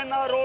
NRO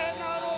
NRO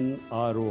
NRO।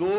2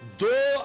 2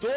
2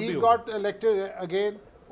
he got elected again।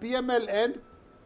PMLN,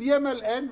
PMLN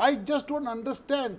I just don't understand.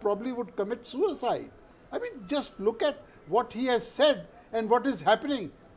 probably would commit suicide. I mean, just look at what he has said and what is happening.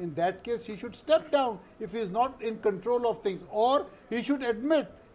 In that case, he should step down if he is not in control of things, or he should admit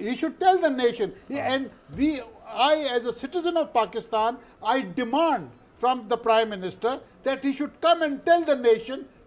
He should tell the nation, and I as a citizen of Pakistan, I demand from the Prime Minister that he should come and tell the nation,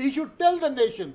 he should tell the nation।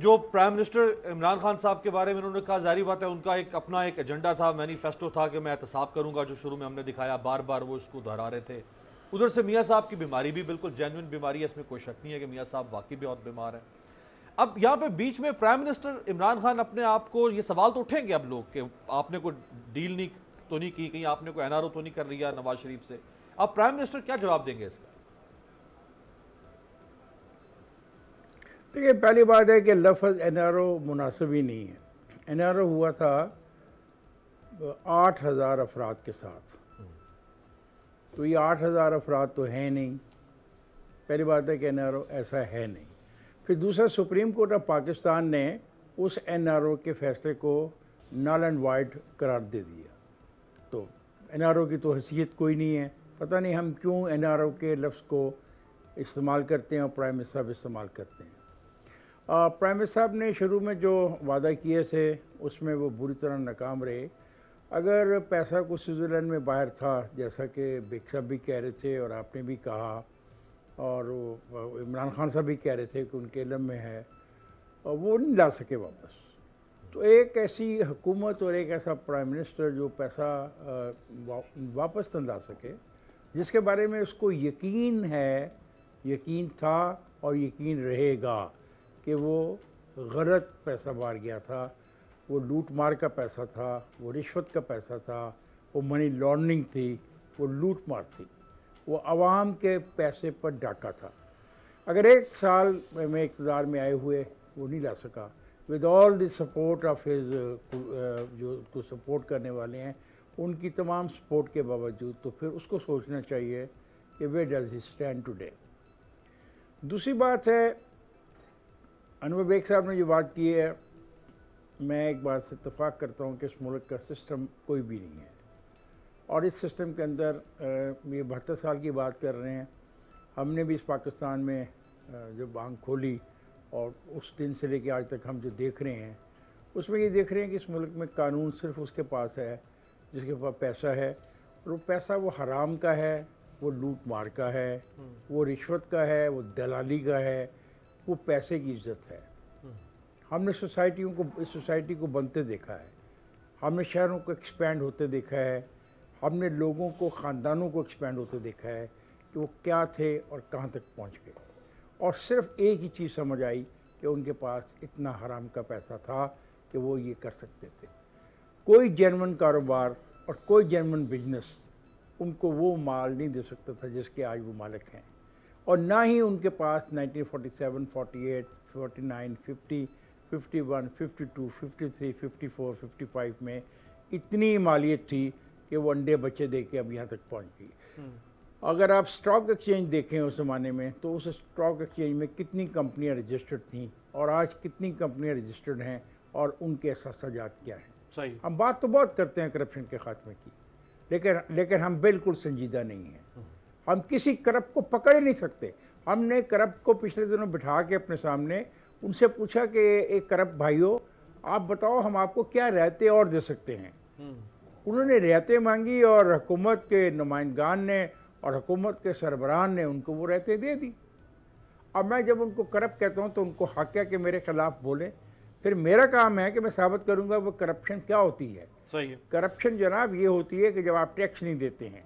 جو prime minister Imran Khan صاحب کے بارے میں انہوں نے کہا، ظاہری بات ہے ان کا اپنا ایک ایجنڈا تھا، مینیفیسٹو تھا کہ میں احتساب کروں گا، جو شروع میں ہم نے دکھایا، بار بار وہ اس کو دہرا رہے تھے. ادھر سے میاں صاحب کی بیماری بھی بالکل جینوئن بیماری ہے، اس میں کوئی شک نہیں ہے کہ میاں صاحب واقعی بہت بیمار ہیں. اب یہاں پہ بیچ میں پرائم منسٹر عمران خان اپنے آپ کو، یہ سوال تو اٹھیں گے اب لوگ کہ آپ نے کوئی ڈیل تو نہیں کی، کہیں آپ نے کوئی NRO تو نہیں کر لیا نواز شریف سے. اب پرائم منسٹر کیا جواب دیں گے اس کا؟ دیکھیے، پہلی بات ہے کہ لفظ NRO مناسب ہی نہیں ہے. NRO ہوا تھا 8,000 افراد کے ساتھ، تو یہ 8,000 افراد تو ہیں نہیں. پہلی بات ہے کہ NRO ایسا ہے نہیں. پھر دوسرا، سپریم کورٹ آف پاکستان نے اس NRO کے فیصلے کو نل اینڈ وائڈ قرار دے دیا. تو NRO کی تو حیثیت کوئی نہیں ہے. پتہ نہیں ہم کیوں NRO کے لفظ کو استعمال کرتے ہیں اور پرائم منسٹر صاحب استعمال کرتے ہیں. پرائم منسٹر صاحب نے شروع میں جو وعدہ کیے تھے اس میں وہ بری طرح ناکام رہے. اگر پیسہ کو سوئٹزرلینڈ میں باہر تھا، جیسا کہ بیگ صاحب بھی کہہ رہے تھے اور آپ نے بھی کہا اور عمران خان صاحب بھی کہہ رہے تھے کہ ان کے علم میں ہے، وہ نہیں لا سکے واپس. تو ایک ایسی حکومت اور ایک ایسا پرائم منسٹر جو پیسہ واپس نہ لا سکے، جس کے بارے میں اس کو یقین ہے، یقین تھا اور یقین رہے گا کہ وہ غلط پیسہ باہر گیا تھا، وہ لوٹ مار کا پیسہ تھا، وہ رشوت کا پیسہ تھا، وہ منی لانڈرنگ تھی، وہ لوٹ مار تھی، وہ عوام کے پیسے پر ڈاکہ تھا. اگر ایک سال میں اقتدار میں آئے ہوئے وہ نہیں لا سکا with all the support of his, جو اس کو سپورٹ کرنے والے ہیں ان کی تمام سپورٹ کے باوجود، تو پھر اس کو سوچنا چاہیے کہ where does he stand today. دوسری بات ہے، انور بیگ صاحب نے جو بات کی ہے، میں ایک بات سے اتفاق کرتا ہوں کہ اس ملک کا سسٹم کوئی بھی نہیں ہے، اور اس سسٹم کے اندر یہ 72 سال کی بات کر رہے ہیں. ہم نے بھی اس پاکستان میں جب آنکھ کھولی اور اس دن سے لے کے آج تک ہم جو دیکھ رہے ہیں اس میں یہ دیکھ رہے ہیں کہ اس ملک میں قانون صرف اس کے پاس ہے جس کے پاس پیسہ ہے، اور وہ پیسہ وہ حرام کا ہے، وہ لوٹ مار کا ہے، وہ رشوت کا ہے، وہ دلالی کا ہے، وہ پیسے کی عزت ہے. ہم نے اس سوسائٹی کو بنتے دیکھا ہے، ہم نے شہروں کو ایکسپینڈ ہوتے دیکھا ہے، ہم نے لوگوں کو، خاندانوں کو ایکسپینڈ ہوتے دیکھا ہے کہ وہ کیا تھے اور کہاں تک پہنچ گئے. اور صرف ایک ہی چیز سمجھ آئی کہ ان کے پاس اتنا حرام کا پیسہ تھا کہ وہ یہ کر سکتے تھے. کوئی جینون کاروبار اور کوئی جینون بزنس ان کو وہ مال نہیں دے سکتا تھا جس کے آج وہ مالک ہیں، اور نہ ہی ان کے پاس 1947، 48، 49، 50، 51، 52، 53، 54، 55 میں اتنی مالیت تھی کہ وہ انڈے بچے دے کے اب یہاں تک پہنچ گئی. اگر آپ سٹاک ایکسچینج دیکھیں اس زمانے میں تو اس سٹاک ایکسچینج میں کتنی کمپنیاں رجسٹرڈ تھیں اور آج کتنی کمپنیاں رجسٹرڈ ہیں اور ان کے احساسات کیا ہیں. صحیح. ہم بات تو بہت کرتے ہیں کرپشن کے خاتمے کی، لیکن ہم بالکل سنجیدہ نہیں ہیں. ہم کسی کرپٹ کو پکڑ ہی نہیں سکتے. ہم نے کرپٹ کو پچھلے دنوں بٹھا کے اپنے سامنے ان سے پوچھا کہ ایک کرپٹ بھائیو آپ بتاؤ ہم آپ کو کیا رعایتیں اور دے سکتے ہیں. انہوں نے رعایتیں مانگی اور حکومت کے نمائندگان نے اور حکومت کے سربراہان نے ان کو وہ رعایتیں دے دی. اب میں جب ان کو کرپٹ کہتا ہوں تو ان کو حق ہے کہ میرے خلاف بولیں. پھر میرا کام ہے کہ میں ثابت کروں گا وہ کرپشن کیا ہوتی ہے. صحیح. کرپشن جناب یہ ہوتی ہے کہ جب آپ ٹیکس نہیں دیتے ہیں،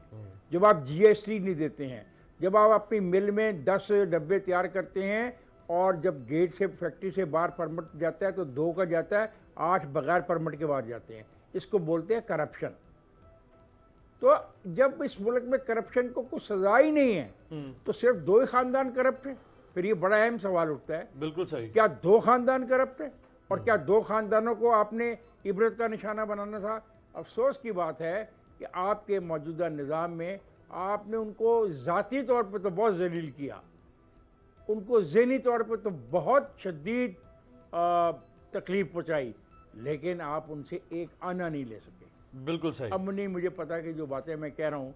جب آپ GST نہیں دیتے ہیں، جب آپ اپنی مل میں 10 ڈبے تیار کرتے ہیں اور جب گیٹ سے فیکٹری سے باہر پرمٹ جاتا ہے تو 2 کا جاتا ہے، 8 بغیر پرمٹ کے باہر جاتے ہیں. اس کو بولتے ہیں کرپشن. تو جب اس ملک میں کرپشن کو کوئی سزا ہی نہیں ہے تو صرف 2 ہی خاندان کرپٹ ہیں. پھر یہ بڑا اہم سوال اٹھتا ہے، بالکل صحیح، کیا 2 خاندان کرپٹ ہیں اور کیا 2 خاندانوں کو آپ نے عبرت کا نشانہ بنانا تھا؟ افسوس کی بات ہے کہ آپ کے موجودہ نظام میں آپ نے ان کو ذاتی طور پہ تو بہت ذلیل کیا، ان کو ذہنی طور پہ تو بہت شدید تکلیف پہنچائی، لیکن آپ ان سے ایک آنا نہیں لے سکے. بالکل صحیح. اب نہیں مجھے پتا کہ جو باتیں میں کہہ رہا ہوں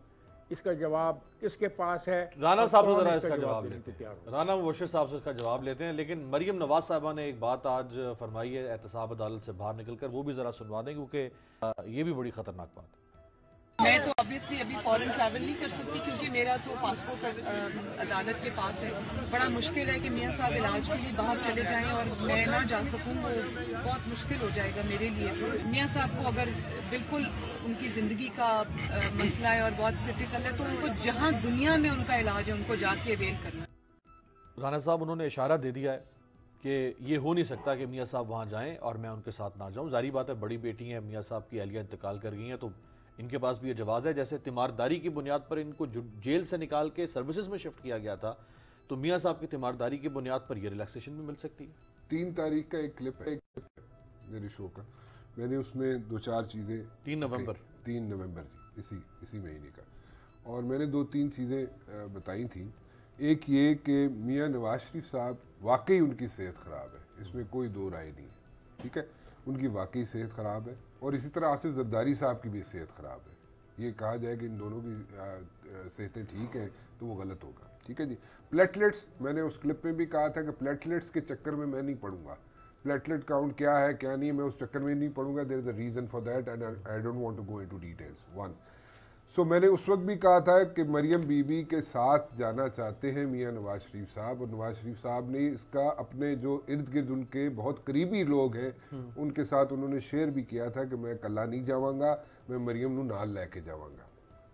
اس کا جواب کس کے پاس ہے. رانا صاحب سے کون ذرا اس اس کا کا جواب دینے لیتے کو تیار ہیں. ہو. رانا مبشر صاحب سے اس کا جواب لیتے ہیں، لیکن مریم نواز صاحبہ نے ایک بات آج فرمائی ہے احتساب عدالت سے باہر نکل کر، وہ بھی ذرا سنوا دیں کیونکہ یہ بھی بڑی خطرناک بات ہے. میں تو obviously ابھی فورن ٹریول نہیں کر سکتی کیونکہ میرا تو پاسپورٹ عدالت کے پاس ہے. بڑا مشکل ہے کہ میاں صاحب علاج کے لیے باہر چلے جائیں اور میں نہ جا سکوں, وہ بہت مشکل ہو جائے گا میرے لیے. میاں صاحب کو اگر بالکل ان کی زندگی کا مسئلہ ہے اور بہت کرٹیکل ہے تو ان کو جہاں دنیا میں ان کا علاج ہے ان کو جا کے اویل کرنا. رانا صاحب انہوں نے اشارہ دے دیا ہے کہ یہ ہو نہیں سکتا کہ میاں صاحب وہاں جائیں اور میں ان کے ساتھ نہ جاؤں. ظاہری بات ہے, بڑی بیٹی ہیں میاں صاحب کی, اہلیہ انتقال کر گئی ہیں, تو ان کے پاس بھی یہ جواز ہے. جیسے تیمارداری کی بنیاد پر ان کو جیل سے نکال کے سروسز میں شفٹ کیا گیا تھا, تو میاں صاحب کی تیمارداری کی بنیاد پر یہ ریلیکسیشن بھی مل سکتی ہے. 3 تاریخ کا ایک کلپ ہے میرے شو کا, میں نے اس میں 2-4 چیزیں 3 نومبر جی اسی مہینے کا, اور میں نے 2-3 چیزیں بتائی تھیں. ایک یہ کہ میاں نواز شریف صاحب واقعی ان کی صحت خراب ہے, اس میں کوئی دو رائے نہیں ہے, ٹھیک ہے, ان کی واقعی صحت خراب ہے. اور اسی طرح آصف زرداری صاحب کی بھی صحت خراب ہے. یہ کہا جائے کہ ان دونوں کی صحتیں ٹھیک ہیں تو وہ غلط ہوگا, ٹھیک ہے جی. پلیٹلیٹس, میں نے اس کلپ میں بھی کہا تھا کہ پلیٹلیٹس کے چکر میں نہیں پڑوں گا. پلیٹلیٹ کاؤنٹ کیا ہے کیا نہیں, میں اس چکر میں نہیں پڑوں گا. There is a reason for that and I don't want to go into details. 1 سو میں نے اس وقت بھی کہا تھا کہ مریم بی بی کے ساتھ جانا چاہتے ہیں میاں نواز شریف صاحب, اور نواز شریف صاحب نے اس کا اپنے جو ارد گرد ان کے بہت قریبی لوگ ہیں ان کے ساتھ انہوں نے شیئر بھی کیا تھا کہ میں اکلا نہیں جاواں گا, میں مریم نو نال لے کے جاواں گا,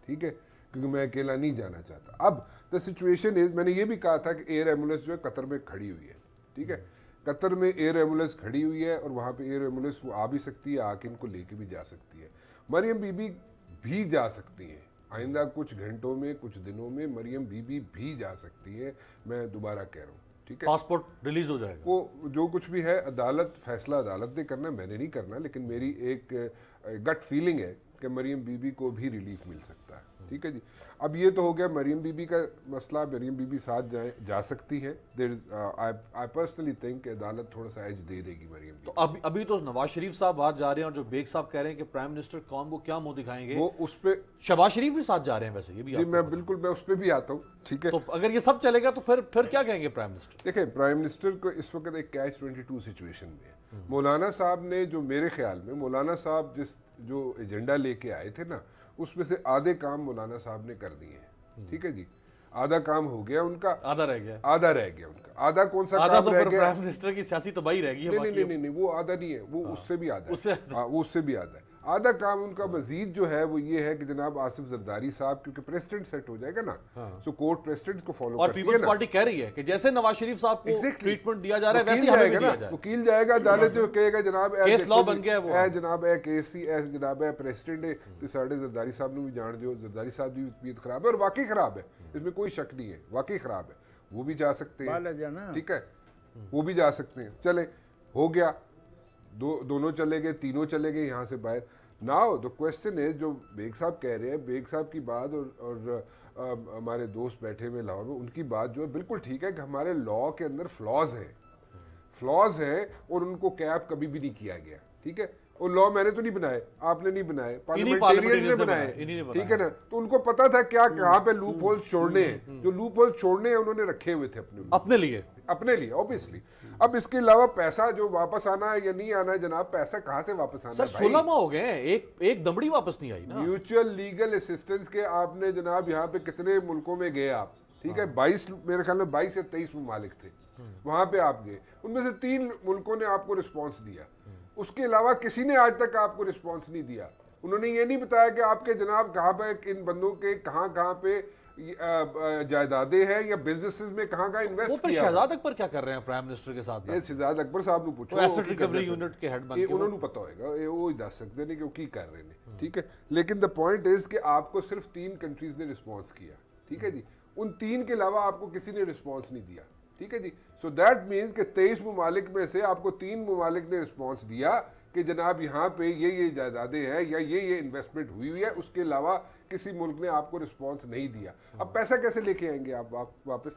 ٹھیک ہے, کیونکہ میں اکیلا نہیں جانا چاہتا. اب دا سچویشن از, میں نے یہ بھی کہا تھا کہ ایئر ایمبولینس جو ہے قطر میں کھڑی ہوئی ہے, ٹھیک ہے, قطر میں ایئر ایمبولینس کھڑی ہوئی ہے اور وہاں پہ ایئر ایمبولینس وہ آ بھی سکتی ہے, آ کے ان کو لے کے بھی جا سکتی ہے. مریم بی بی بھی جا سکتی ہیں آئندہ کچھ گھنٹوں میں, کچھ دنوں میں مریم بی بی بھی جا سکتی ہے. میں دوبارہ کہہ رہا ہوں, ٹھیک ہے, پاسپورٹ ریلیز ہو جائے گا. وہ جو کچھ بھی ہے عدالت, فیصلہ عدالت نے کرنا, میں نے نہیں کرنا, لیکن میری ایک گٹ فیلنگ ہے کہ مریم بی بی کو بھی ریلیف مل سکتا ہے, ٹھیک ہے جی. اب یہ تو ہو گیا مریم بی بی کا مسئلہ. مریم بی بی ساتھ جا سکتی ہے. I personally think کہ عدالت تھوڑا سا ایج دے دے گی مریم بی. تو ابھی تو نواز شریف صاحب بات جا رہے ہیں, اور جو بیگ صاحب کہہ رہے ہیں کہ پرائم منسٹر قوم کو کیا منہ دکھائیں گے, وہ اس پہ شہباز شریف بھی ساتھ جا رہے ہیں. ویسے یہ بھی جی میں بالکل میں اس پہ بھی آتا ہوں, ٹھیک ہے. تو اگر یہ سب چلے گا تو پھر کیا کہیں گے پرائم منسٹر؟ دیکھیں, پرائم منسٹر کو اس وقت ایک کیچ 22 سچویشن میں ہے. مولانا صاحب نے, جو میرے خیال میں مولانا صاحب جو ایجنڈا لے کے آئے تھے نا, اس میں سے آدھے کام مولانا صاحب نے کر دیے ہیں, ٹھیک ہے جی. آدھا کام ہو گیا ان کا, آدھا رہ گیا ان کا. آدھا کون سا کام رہ گیا؟ پرائم منسٹر کی سیاسی تباہی رہ گئی ہے. نہیں, وہ آدھا نہیں ہے, وہ اس سے بھی آدھا ہے, وہ اس سے بھی آدھا ہے. آدھا کام ان کا مزید جو ہے وہ یہ ہے کہ جناب آصف زرداری صاحب, کیونکہ پریسیڈنٹ سیٹ ہو جائے گا نا, سو کورٹ پریسیڈنٹ کو فالو اور کرتی ہے. پیپلز پارٹی کہہ رہی ہے کہ جیسے نواز شریف صاحب کو ٹریٹمنٹ دیا جا رہا ہے ویسے ہمیں بھی دیا جائے. وکیل جائے گا عدالت, جو کہے گا جناب کیس لا بن گیا ہے, وہ جناب ہے کیس سی ایس جناب ہے پریسیڈنٹ ہے, تو ساڑھے زرداری صاحب نے بھی جان دیو, زرداری صاحب کی طبیعت خراب ہے اور واقعی خراب ہے, اس میں کوئی شک نہیں ہے, واقعی خراب ہے, وہ بھی جا سکتے ہیں, ٹھیک ہے, وہ بھی جا سکتے ہیں. چلے ہو گیا, دونوں چلے گئے, تینوں چلے گئے یہاں سے باہر. ناؤ دا کوشچن ہے, جو بیگ صاحب کہہ رہے ہیں, بیگ صاحب کی بات اور ہمارے دوست بیٹھے ہوئے لاہور میں, ان کی بات جو ہے بالکل ٹھیک ہے کہ ہمارے لا کے اندر فلاز ہیں اور ان کو کیپ کبھی بھی نہیں کیا گیا, ٹھیک ہے. اور لا میں نے تو نہیں بنائے, آپ نے نہیں بنائے, پارلیمنٹیرینز نے بنائے, ٹھیک ہے نا. تو ان کو پتا تھا کیا کہاں پہ لوپ ہول چھوڑنے ہیں, جو لوپ ہول چھوڑنے ہیں انہوں نے رکھے ہوئے تھے اپنے لیے اوبیسلی. اب اس کے علاوہ پیسہ جو واپس آنا ہے یا نہیں آنا ہے جناب, پیسہ کہاں سے واپس آنا ہے؟ سر 16 ماہ ہو گئے ہیں, ایک دمڑی واپس نہیں آئی نا. میوچل لیگل اسسٹنس کے آپ نے جناب یہاں پہ کتنے ملکوں میں گئے آپ, ٹھیک ہے, 22 میرے خیال میں 22 یا 23 ممالک تھے, وہاں پہ آپ گئے, ان میں سے 3 ملکوں نے آپ کو رسپانس دیا, اس کے علاوہ کسی نے آج تک آپ کو رسپانس نہیں دیا. انہوں نے یہ نہیں بتایا کہ آپ کے جناب کہاں پہ ان بندوں کے کہاں پہ جائیدادیں ہیں یا بزنسز میں کہاں انویسٹ کیا. شہزاد اکبر کیا کر رہے ہیں پرائم منسٹر کے ساتھ؟ شہزاد اکبر صاحب نے پوچھو, ایسٹ ریکوری یونٹ کے ہیڈ بن کے, انہوں نے پتا ہوئے گا, وہ دس سکتے نہیں کہ وہ کی کر رہے ہیں, ٹھیک ہے. لیکن دا پوائنٹ از کہ آپ کو صرف 3 کنٹریز نے رسپانس کیا, ٹھیک ہے جی. ان 3 کے علاوہ آپ کو کسی نے رسپانس نہیں دیا, ٹھیک ہے جی. سو دیٹ مینس کہ 23 ممالک میں سے آپ کو 3 ممالک نے رسپانس دیا کہ جناب یہاں پہ یہ جائیدادیں ہیں یا یہ انویسٹمنٹ ہوئی ہے, اس کے علاوہ کسی ملک نے آپ کو رسپانس نہیں دیا. اب پیسہ کیسے لے کے آئیں گے آپ واپس,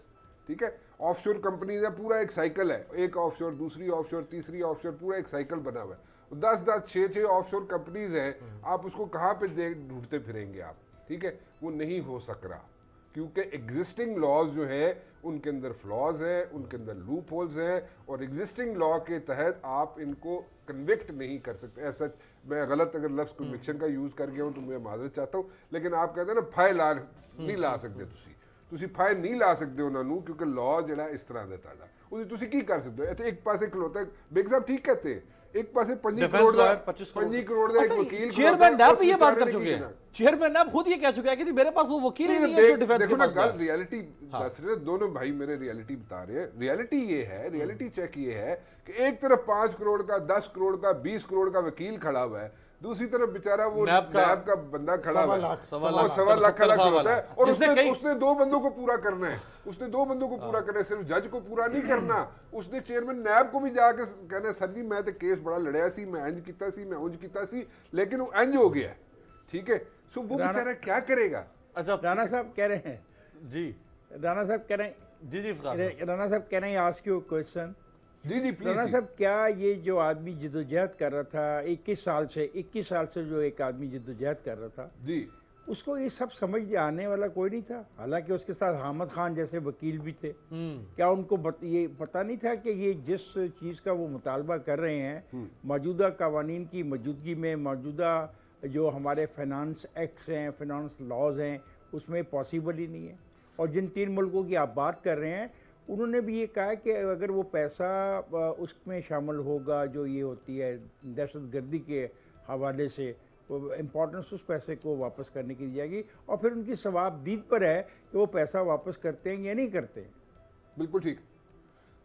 ٹھیک ہے. آف شور کمپنیز ہے, پورا ایک سائیکل ہے, ایک آف شور, دوسری آف شور, تیسری آف شور, پورا ایک سائیکل بنا ہوا ہے. 10 6 آف شور کمپنیز ہیں, آپ اس کو کہاں پہ ڈھونڈتے پھریں گے آپ, ٹھیک ہے. وہ نہیں ہو سک رہا, کیونکہ ایگزسٹنگ لاز جو ہے ان کے اندر فلاز ہیں, ان کے اندر لوپ ہولز ہیں, اور ایگزسٹنگ لا کے تحت آپ ان کو کنوکٹ نہیں کر سکتے. ایسا میں غلط اگر لفظ کنوکشن کا یوز کر گیا ہوں تو میں معذرت چاہتا ہوں, لیکن آپ کہتے ہیں نا پھائے نہیں لا سکتے تسی پھائے نہیں لا سکتے انہوں نے, کیونکہ لا جڑا اس طرح دا تاڑا وہ تسی کی کر سکتے ہو. ایک پاسے کھلوتا ہے, بیگ صاحب ٹھیک کہتے ہیں, ایک پاسے 25 کروڑ دا ایک وکیل, چیئرمین نیب یہ بات کر چکے ہیں, چیئرمین نیب خود یہ کہہ چکا ہے کہ میرے پاس وہ وکیل ہی نہیں ہے جو ڈیفنس دیکھو نا گل ریالٹی دس رہے دونوں بھائی میرے ریالٹی بتا رہے ہیں. ریالٹی یہ ہے, ریالٹی چیک یہ ہے کہ ایک طرف 5 کروڑ کا 10 کروڑ کا 20 کروڑ کا وکیل کھڑا ہوا ہے, دوسری طرف بیچارہ وہ نیب کا بندہ کھڑا ہوا ہے, 1.25 لاکھ کا ہوتا ہے, اور اس نے 2 بندوں کو پورا کرنا ہے, اس نے 2 بندوں کو پورا کرنا ہے, صرف جج کو پورا نہیں کرنا. اس نے چیئرمین نیب کو بھی جا کے کہنا ہے سر جی میں تے کیس بڑا لڑیا سی, میں انج کیتا سی, میں اونج کیتا سی, لیکن وہ انج ہو گیا ہے, ٹھیک ہے. سو وہ بیچارہ کیا کرے گا. اچھا رانا صاحب کہہ رہے ہیں, جی رانا صاحب کہہ رہے ہیں, جی رانا صاحب کہہ رہے ہیں آسک یو کوسچن. جی پلیز. رانا صاحب کیا یہ جو آدمی جدوجہد کر رہا تھا 21 سال سے جو ایک آدمی جدوجہد کر رہا تھا, جی اس کو یہ سب سمجھ آنے والا کوئی نہیں تھا؟ حالانکہ اس کے ساتھ حامد خان جیسے وکیل بھی تھے. کیا ان کو یہ پتہ نہیں تھا کہ یہ جس چیز کا وہ مطالبہ کر رہے ہیں موجودہ قوانین کی موجودگی میں, موجودہ جو ہمارے فائنانس ایکٹس ہیں, فائنانس لاز ہیں, اس میں پاسبل ہی نہیں ہے. اور جن 3 ملکوں کی آپ بات کر رہے ہیں انہوں نے بھی یہ کہا کہ اگر وہ پیسہ اس میں شامل ہوگا جو یہ ہوتی ہے دہشت گردی کے حوالے سے, امپورٹنس اس پیسے کو واپس کرنے کی دی جائے گی, اور پھر ان کی ثواب دید پر ہے کہ وہ پیسہ واپس کرتے ہیں یا نہیں کرتے. بالکل ٹھیک,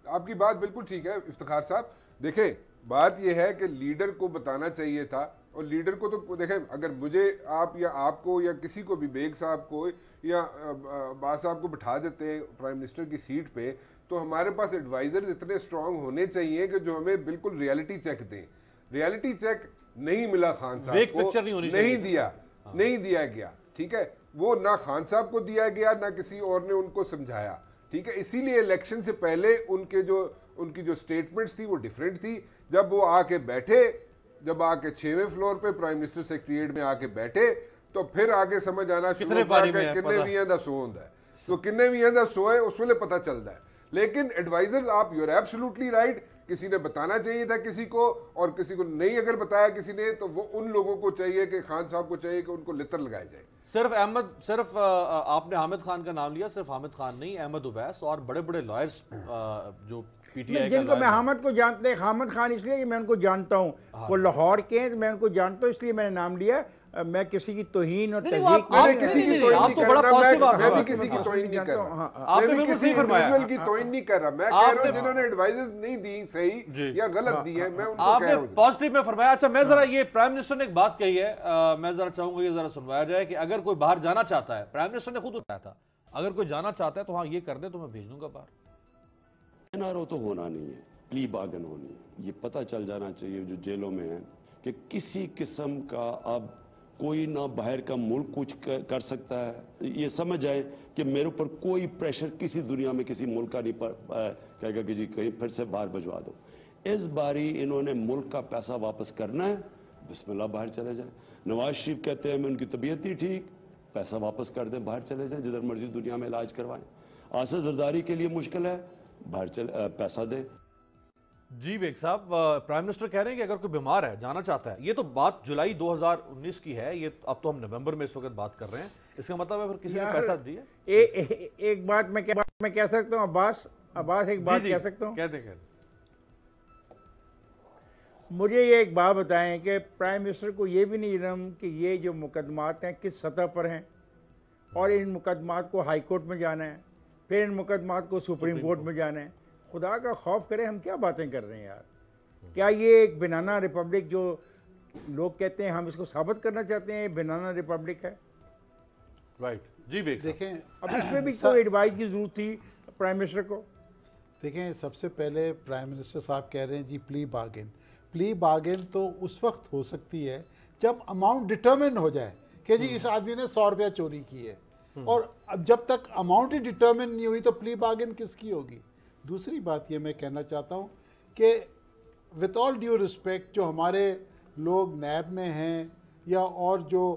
آپ کی بات بالکل ٹھیک ہے افتخار صاحب. دیکھیں بات یہ ہے کہ لیڈر کو بتانا چاہیے تھا, اور لیڈر کو تو دیکھیں اگر مجھے آپ یا آپ کو یا کسی کو بھی, بیگ صاحب کو یا عباس صاحب کو بٹھا دیتے ہیں پرائم منسٹر کی سیٹ پہ, تو ہمارے پاس ایڈوائزرز اتنے سٹرونگ ہونے چاہیے کہ جو ہمیں بالکل ریالٹی چیک دیں. ریالٹی چیک نہیں ملا خان صاحب کو, نہیں دیا گیا, ٹھیک ہے. وہ نہ خان صاحب کو دیا گیا نہ کسی اور نے ان کو سمجھایا, ٹھیک ہے. اسی لیے الیکشن سے پہلے ان کی جو سٹیٹمنٹس تھی وہ ڈیفرنٹ تھی. جب وہ آ کے بیٹھے, جب آ کے 6ویں فلور پہ پرائم منسٹر سیکریٹریٹ میں آ کے بیٹھے, تو پھر آگے سمجھ آنا شروع ہوا کہ کنے ویاں دا سو ہوندا ہے, تو کنے ویاں دا سو ہے اس ویلے پتہ چلتا ہے. لیکن ایڈوائزرز, آپ یو آر ایبسولوٹلی رائٹ, کسی نے بتانا چاہیے تھا کسی کو, اور کسی کو نہیں اگر بتایا کسی نے, تو وہ ان لوگوں کو چاہیے کہ خان صاحب کو چاہیے کہ ان کو لتر لگایا جائے. صرف آپ نے حامد خان کا نام لیا, صرف حامد خان نہیں, احمد اویس اور بڑے بڑے لائرز جو پی ٹی آئی جن کو میں حامد کو جانتے ہیں, حامد خان اس لیے کہ میں ان کو جانتا ہوں, وہ لاہور کے ہیں, میں ان کو جانتا ہوں اس لیے میں نے نام لیا. میں کسی کی توہین اور تذیق میں کسی کی توہین نہیں کر رہا, میں بھی کسی کی توہین نہیں کر رہا, میں بھی کسی انڈیویجول کی توہین نہیں کر رہا. میں کہہ رہا ہوں جنہوں نے ایڈوائزز نہیں دی صحیح یا غلط دی ہے, میں ان کو کہہ رہا ہوں. پازیٹیو میں فرمایا. اچھا میں ذرا, یہ پرائم منسٹر نے ایک بات کہی ہے, میں ذرا چاہوں گا یہ ذرا سنوایا جائے کہ اگر کوئی باہر جانا چاہتا ہے, پرائم منسٹر نے خود بتایا تھا اگر کوئی جانا چاہتا ہے تو ہاں یہ کر دے تو میں بھیج دوں گا باہر. این آر او تو ہونا نہیں ہے, پلی بارگن ہونی ہے. یہ پتہ چل جانا چاہیے جو جیلوں میں ہیں کہ کسی قسم کا اب کوئی نہ باہر کا ملک کچھ کر سکتا ہے. یہ سمجھ آئے کہ میرے اوپر کوئی پریشر کسی دنیا میں کسی ملک کا نہیں کہے گا کہ جی کہیں پھر سے باہر بھجوا دو. اس باری انہوں نے ملک کا پیسہ واپس کرنا ہے, بسم اللہ باہر چلے جائیں. نواز شریف کہتے ہیں میں ان کی طبیعت نہیں ٹھیک, پیسہ واپس کر دیں, باہر چلے جائیں, جدھر مرضی دنیا میں علاج کروائیں. آصف زرداری کے لیے مشکل ہے, باہر پیسہ دیں. جی بیگ صاحب, پرائم منسٹر کہہ رہے ہیں کہ اگر کوئی بیمار ہے, جانا چاہتا ہے, یہ تو بات جولائی 2019 کی ہے, یہ اب تو ہم نومبر میں اس وقت بات کر رہے ہیں, اس کا مطلب ہے پھر کسی نے پیسہ دیا. ایک بات میں کہہ سکتا ہوں عباس, ایک بات کہہ سکتا ہوں. کہہ دیں. مجھے یہ ایک بات بتائیں کہ پرائم منسٹر کو یہ بھی نہیں علم کہ یہ جو مقدمات ہیں کس سطح پر ہیں, اور ان مقدمات کو ہائی کورٹ میں جانا ہے, پھر ان مقدمات کو سپریم کورٹ میں جانا ہے. خدا کا خوف کرے, ہم کیا باتیں کر رہے ہیں یار. کیا یہ ایک بنانا ریپبلک جو لوگ کہتے ہیں ہم اس کو ثابت کرنا چاہتے ہیں بنانا ریپبلک ہے؟ رائٹ. جی بیگ دیکھیں, اب اس میں بھی کوئی ایڈوائز کی ضرورت تھی پرائم منسٹر کو. دیکھیں سب سے پہلے پرائم منسٹر صاحب کہہ رہے ہیں جی پلی بارگن تو اس وقت ہو سکتی ہے جب اماؤنٹ ڈٹرمن ہو جائے کہ جی اس آدمی نے 100 روپیہ چوری کی ہے, اور اب جب تک اماؤنٹ ہی ڈٹرمن نہیں ہوئی تو پلی بارگن کس کی ہوگی. دوسری بات یہ میں کہنا چاہتا ہوں کہ وتھ آل ڈیو رسپیکٹ جو ہمارے لوگ نیب میں ہیں یا اور جو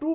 2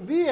we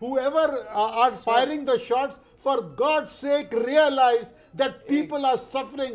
whoever are firing the shots, for God's sake realize that people are suffering.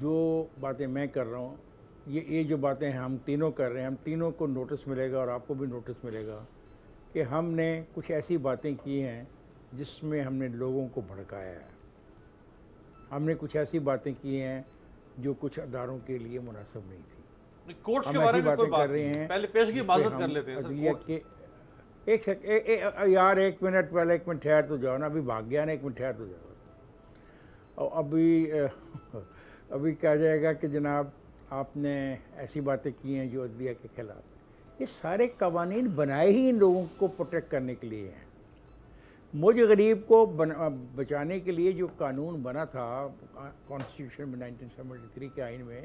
جو باتیں میں کر رہا ہوں یہ جو باتیں ہم تینوں کر رہے ہیں، ہم تینوں کو نوٹس ملے گا اور آپ کو بھی نوٹس ملے گا کہ ہم نے کچھ ایسی باتیں کی ہیں جس میں ہم نے لوگوں کو بھڑکایا ہے، ہم نے کچھ ایسی باتیں کی ہیں جو کچھ اداروں کے لیے مناسب نہیں تھی. کورٹس کے بارے میں کوئی بات نہیں، پہلے پیشگی معذرت کر لیتے ہیں. یار ایک منٹ پہلے، ایک منٹ ٹھہر تو جاؤ نا، ابھی بھاگ گیا نا، ایک منٹ ٹھہر تو جاؤ. اور ابھی کہا جائے گا کہ جناب آپ نے ایسی باتیں کی ہیں جو عدلیہ کے خلاف. یہ سارے قوانین بنائے ہی ان لوگوں کو پروٹیکٹ کرنے کے لیے ہیں. مجھ غریب کو بچانے کے لیے جو قانون بنا تھا کانسٹیٹیوشن میں 1973 کے آئین میں،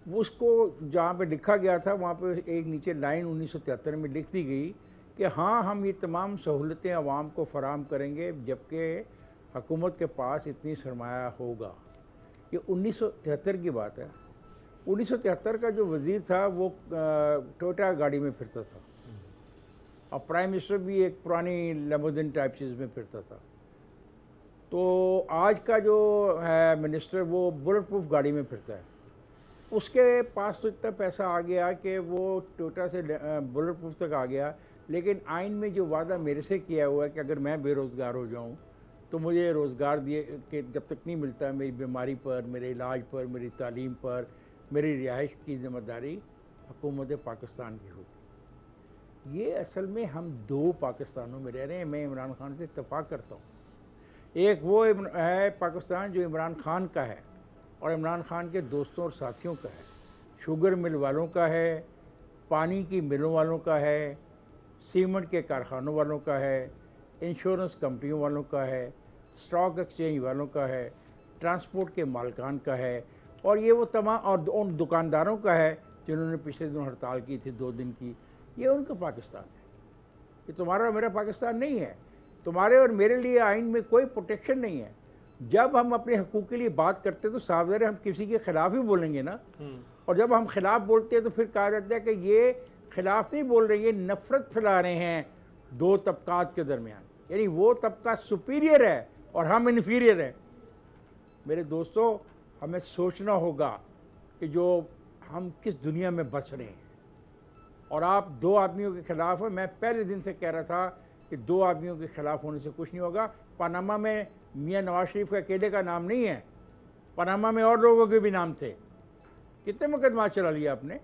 اس کو جہاں پہ لکھا گیا تھا وہاں پہ ایک نیچے لائن 1973 میں لکھ دی گئی کہ ہاں ہم یہ تمام سہولتیں عوام کو فراہم کریں گے جبکہ حکومت کے پاس اتنی سرمایہ ہوگا. یہ 1973 کی بات ہے. 1973 کا جو وزیر تھا وہ ٹوٹا گاڑی میں پھرتا تھا اور پرائم منسٹر بھی ایک پرانی لیموزن ٹائپ چیز میں پھرتا تھا. تو آج کا جو ہے منسٹر وہ بلٹ پروف گاڑی میں پھرتا ہے. اس کے پاس تو اتنا پیسہ آ گیا کہ وہ ٹوٹا سے بلٹ پروف تک آ گیا، لیکن آئین میں جو وعدہ میرے سے کیا ہوا ہے کہ اگر میں بے روزگار ہو جاؤں تو مجھے روزگار دیے کہ جب تک نہیں ملتا میری بیماری پر، میرے علاج پر، میری تعلیم پر، میری رہائش کی ذمہ داری حکومت پاکستان کی ہوگی. یہ اصل میں ہم دو پاکستانوں میں رہ رہے ہیں. میں عمران خان سے اتفاق کرتا ہوں. ایک وہ ہے پاکستان جو عمران خان کا ہے اور عمران خان کے دوستوں اور ساتھیوں کا ہے، شوگر مل والوں کا ہے، پانی کی ملوں والوں کا ہے، سیمنٹ کے کارخانوں والوں کا ہے، انشورنس کمپنیوں والوں کا ہے، اسٹاک ایکسچینج والوں کا ہے، ٹرانسپورٹ کے مالکان کا ہے، اور یہ وہ تمام اور ان دکانداروں کا ہے جنہوں نے پچھلے دنوں ہڑتال کی تھی 2 دن کی. یہ ان کا پاکستان ہے. یہ تمہارا اور میرا پاکستان نہیں ہے. تمہارے اور میرے لیے آئین میں کوئی پروٹیکشن نہیں ہے. جب ہم اپنے حقوق کے لیے بات کرتے تو صاف ظاہر ہے ہم کسی کے خلاف ہی بولیں گے نا. اور جب ہم خلاف بولتے ہیں تو پھر کہا جاتا ہے کہ یہ خلاف نہیں بول رہے، یہ نفرت پھیلا رہے ہیں 2 طبقات کے درمیان. یعنی وہ طبقہ سپیریئر ہے اور ہم انفیریئر ہیں. میرے دوستو، ہمیں سوچنا ہوگا کہ جو ہم کس دنیا میں بس رہے ہیں. اور آپ 2 آدمیوں کے خلاف ہیں. میں پہلے دن سے کہہ رہا تھا کہ 2 آدمیوں کے خلاف ہونے سے کچھ نہیں ہوگا. پاناما میں میاں نواز شریف کا اکیلے کا نام نہیں ہے، پاناما میں اور لوگوں کے بھی نام تھے. کتنے مقدمات چلا لیا آپ نے؟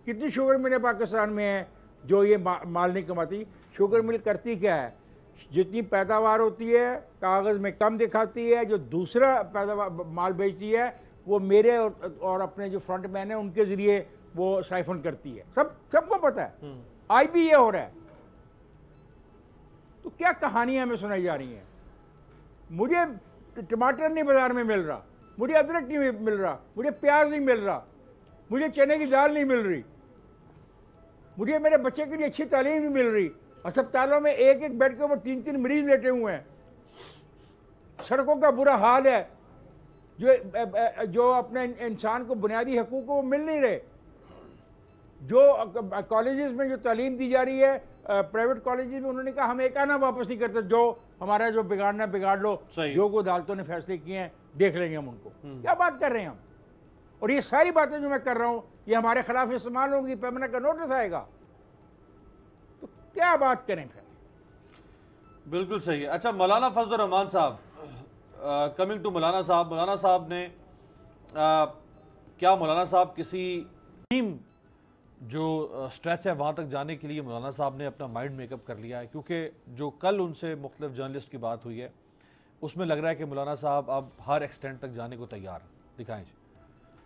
کتنی شوگر ملیں پاکستان میں ہیں جو یہ مال نہیں کماتی؟ شوگر مل کرتی کیا ہے؟ جتنی پیداوار ہوتی ہے کاغذ میں کم دکھاتی ہے، جو دوسرا پیداوار مال بیچتی ہے وہ میرے اور اپنے جو فرنٹ مین ہیں ان کے ذریعے وہ سائفن کرتی ہے. سب کو پتہ ہے. آج بھی یہ ہو رہا ہے. تو کیا کہانیاں ہمیں سنائی جا رہی ہیں؟ مجھے ٹماٹر نہیں بازار میں مل رہا، مجھے ادرک نہیں مل رہا، مجھے پیاز نہیں مل رہا، مجھے چنے کی دال نہیں مل رہی، مجھے میرے بچے کے لیے اچھی تعلیم نہیں مل رہی. اسپتالوں میں ایک بیڈ کے اوپر 3 مریض لیٹے ہوئے ہیں. سڑکوں کا برا حال ہے. جو اپنے انسان کو بنیادی حقوق وہ مل نہیں رہے. جو کالجز میں جو تعلیم دی جا رہی ہے پرائیویٹ کالجز میں، انہوں نے کہا ہم ایک آنا واپس نہیں کرتے، جو ہمارا جو بگاڑنا بگاڑ لو، جو کو عدالتوں نے فیصلے کیے ہیں دیکھ لیں گے ہم ان کو. کیا بات کر رہے ہیں ہم؟ اور یہ ساری باتیں جو میں کر رہا ہوں یہ ہمارے خلاف استعمال ہوں گی. پیمنٹ کا نوٹس آئے گا تو کیا بات کریں پھر؟ بالکل صحیح ہے. اچھا، مولانا فضل الرحمان صاحب، کمنگ ٹو مولانا صاحب، مولانا صاحب نے کیا مولانا صاحب کسی ٹیم جو سٹریچ ہے وہاں تک جانے کے لیے مولانا صاحب نے اپنا مائنڈ میک اپ کر لیا ہے؟ کیونکہ جو کل ان سے مختلف جرنلسٹ کی بات ہوئی ہے اس میں لگ رہا ہے کہ مولانا صاحب اب ہر ایکسٹینٹ تک جانے کو تیار ہیں. دکھائیں جی.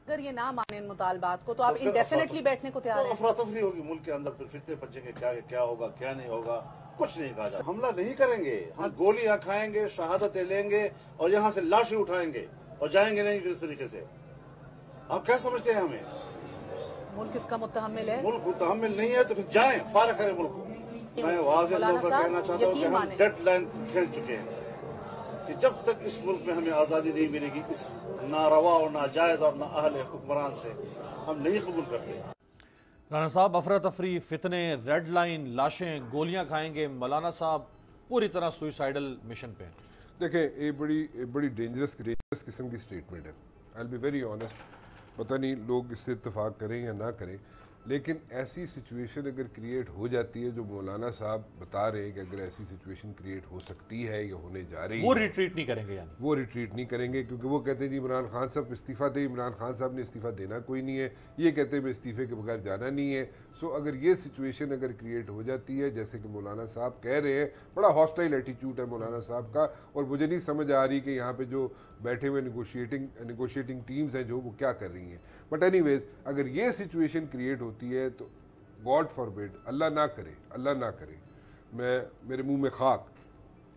اگر یہ نہ مانیں ان مطالبات کو تو آپ انڈیفینیٹلی بیٹھنے کو تیار ہیں؟ افراتفری ہوگی ملک کے اندر، پھر فتنے پچیں گے، کیا ہوگا کیا نہیں ہوگا، کچھ نہیں کہا جاتا. حملہ نہیں کریں گے، ہم گولیاں کھائیں گے، شہادتیں لیں گے اور یہاں سے لاشیں اٹھائیں گے اور جائیں گے نہیں اس طریقے سے. آپ کیا سمجھتے ہیں ہمیں؟ ملک اس کا متحمل ہے؟ ملک متحمل نہیں ہے تو پھر جائیں، فارغ کریں ملک کو. میں واضح طور پر کہنا چاہتا ہوں کہ ہم ڈیڈ لائن کھیل چکے ہیں کہ جب تک اس ملک میں ہمیں آزادی نہیں ملے گی، اس ناروا اور ناجائز اور نااہل حکمران سے ہم نہیں قبول کرتے. رانا صاحب، افراتفری، فتنے، ریڈ لائن، لاشیں، گولیاں کھائیں گے. مولانا صاحب پوری طرح سوئسائڈل مشن پہ ہیں. دیکھیں، یہ بڑی ڈینجرس قسم کی سٹیٹمنٹ ہے. I'll be very honest, پتہ نہیں لوگ اس سے اتفاق کریں یا نہ کریں, لیکن ایسی سچویشن اگر کریٹ ہو جاتی ہے جو مولانا صاحب بتا رہے ہیں کہ اگر ایسی سچویشن کریٹ ہو سکتی ہے یا ہونے جا رہی ہے, وہ ریٹریٹ نہیں کریں گے, یعنی وہ ریٹریٹ نہیں کریں گے, کیونکہ وہ کہتے ہیں جی عمران خان صاحب استعفیٰ دیں. عمران خان صاحب نے استعفیٰ دینا کوئی نہیں ہے, یہ کہتے ہیں میں استعفے کے بغیر جانا نہیں ہے. سو اگر یہ سچویشن اگر کریٹ ہو جاتی ہے جیسے کہ مولانا صاحب کہہ رہے ہیں, بڑا ہاسٹائل ایٹیٹیوڈ ہے مولانا صاحب کا, اور مجھے نہیں سمجھ آ رہی کہ یہاں پہ جو بیٹھے ہوئے نیگوشیٹنگ ٹیمز ہیں جو وہ کیا کر رہی ہیں. بٹ اینی ویز اگر یہ سچویشن کریٹ ہوتی ہے تو گاڈ فاربڈ, اللہ نہ کرے, اللہ نہ کرے, میرے منہ میں خاک,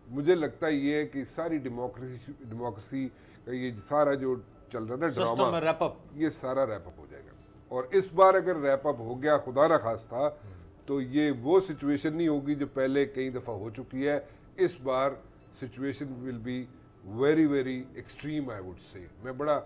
مجھے لگتا ہے یہ ہے کہ ساری ڈیموکریسی کا یہ سارا جو چل رہا نا ڈرامہ, یہ سارا ریپ اپ ہو جائے گا. اور اس بار اگر ریپ اپ ہو گیا خدا نہ خواستہ تو یہ وہ سچویشن نہیں ہوگی جو پہلے کئی دفعہ ہو چکی ہے. اس بار situation will be very very extreme I would say. میں بڑا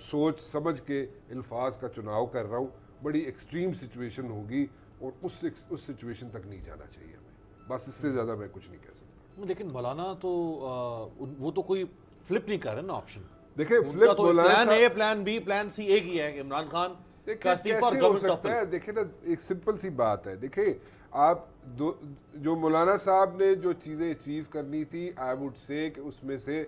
سوچ سمجھ کے الفاظ کا چناؤ کر رہا ہوں. بڑی ایکسٹریم سچویشن ہوگی اور اس سچویشن تک نہیں جانا چاہیے ہمیں, بس اس سے زیادہ میں کچھ نہیں کہہ سکتا. لیکن مولانا تو وہ تو کوئی فلپ نہیں کر رہے نا آپشن. دیکھیں flip plan a, plan be, plan سی ایک ہی ہے کہ عمران خان کا استعفیٰ اور گورنمنٹ ٹاپل. دیکھیں نا ایک سمپل سی بات ہے, دیکھیں آپ جو مولانا صاحب نے جو چیزیں اچیو کرنی تھی آئی وڈ سے کہ اس میں سے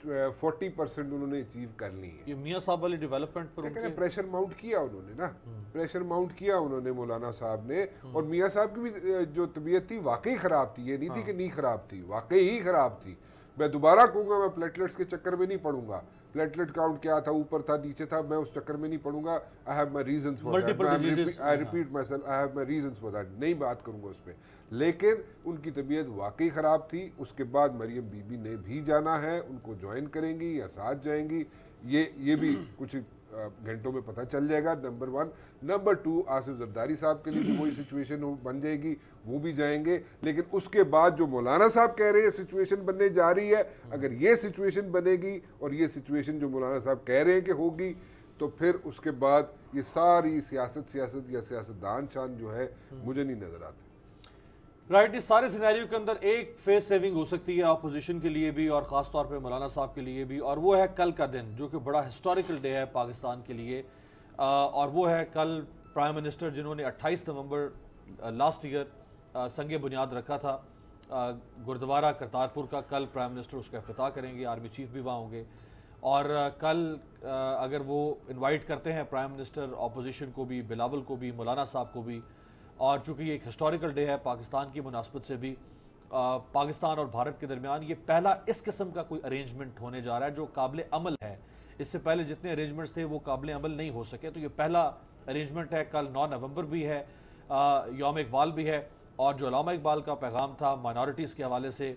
40% انہوں نے اچیو کر لی ہے. یہ میاں صاحب والی ڈیولپمنٹ پر پریشر ماؤنٹ کیا انہوں نے نا, پریشر ماؤنٹ کیا انہوں نے مولانا صاحب نے. اور میاں صاحب کی بھی جو طبیعت تھی واقعی خراب تھی, یہ نہیں تھی کہ نہیں خراب تھی, واقعی ہی خراب تھی. میں دوبارہ کہوں گا, میں پلیٹلیٹس کے چکر میں نہیں پڑوں گا. پلیٹلیٹ کاؤنٹ کیا تھا, اوپر تھا نیچے تھا, میں اس چکر میں نہیں پڑوں گا. I have my reasons for that, I repeat myself, I have my reasons for that, نہیں بات کروں گا اس پہ. لیکن ان کی طبیعت واقعی خراب تھی. اس کے بعد مریم بی بی نے بھی جانا ہے, ان کو جوائن کریں گی یا ساتھ جائیں گی, یہ بھی کچھ گھنٹوں میں پتہ چل جائے گا. نمبر 1. نمبر 2, آصف زرداری صاحب کے لیے بھی وہی سچویشن بن جائے گی, وہ بھی جائیں گے. لیکن اس کے بعد جو مولانا صاحب کہہ رہے ہیں سچویشن بننے جا رہی ہے, اگر یہ سچویشن بنے گی اور یہ سچویشن جو مولانا صاحب کہہ رہے ہیں کہ ہوگی, تو پھر اس کے بعد یہ ساری سیاست یا سیاستدان شان جو ہے مجھے نہیں نظر آتے. رائٹ, اس سارے سینیریو کے اندر ایک فیس سیونگ ہو سکتی ہے اپوزیشن کے لیے بھی اور خاص طور پہ مولانا صاحب کے لیے بھی, اور وہ ہے کل کا دن جو کہ بڑا ہسٹوریکل ڈے ہے پاکستان کے لیے. اور وہ ہے کل پرائم منسٹر جنہوں نے 28 نومبر لاسٹ ایئر سنگ بنیاد رکھا تھا گردوارہ کرتارپور کا. کل پرائم منسٹر اس کا افتتاح کریں گے, آرمی چیف بھی وہاں ہوں گے. اور کل اگر وہ انوائٹ کرتے ہیں پرائم منسٹر اپوزیشن کو بھی, بلاول کو بھی, مولانا صاحب کو بھی, اور چونکہ یہ ایک ہسٹوریکل ڈے ہے پاکستان کی مناسبت سے بھی, پاکستان اور بھارت کے درمیان یہ پہلا اس قسم کا کوئی ارینجمنٹ ہونے جا رہا ہے جو قابل عمل ہے. اس سے پہلے جتنے ارینجمنٹس تھے وہ قابل عمل نہیں ہو سکے, تو یہ پہلا ارینجمنٹ ہے. کل 9 نومبر بھی ہے, یوم اقبال بھی ہے, اور جو علامہ اقبال کا پیغام تھا مائنورٹیز کے حوالے سے